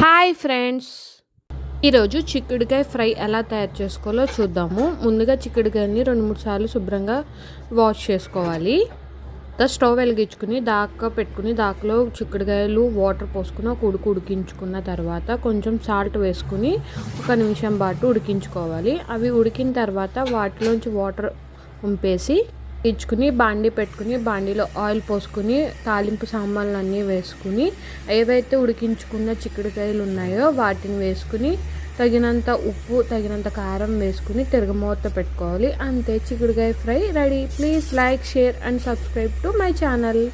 Hi friends, ఈరోజు చిక్కుడుకాయ fry ఎలా తయారు చేసుకోవాలో చూద్దాము. ముందుగా చిక్కుడుకాయని 2-3 సార్లు శుభ్రంగా వాష్ చేసుకోవాలి. స్టవ్ వెలిగించుకుని దాకా పెట్టుకుని దాకలో చిక్కుడుకాయలు వాటర్ పోసుకుని ఒక ఉడికించుకున్న తర్వాత కొంచెం సాల్ట్ వేసుకుని 1 నిమిషం పాటు ఉడికించుకోవాలి. అవి ఉడికిన తర్వాత వాటిలోంచి వాటర్ ఉంపేసి ఇచ్చుకుని బాండీ పెట్టుకుని బాండీలో ఆయిల్ పోసుకుని తాలింపు సామాన్లు అన్నీ వేసుకుని ఏవైతే ఉడికించుకున్న చిక్కుడుకాయలు ఉన్నాయో వాటిని వేసుకుని తగినంత ఉప్పు తగినంత కారం వేసుకుని తిరగమూత పెట్టుకోవాలి. అంతే, చిక్కుడుకాయ fry ready. Please like, share and subscribe to my channel.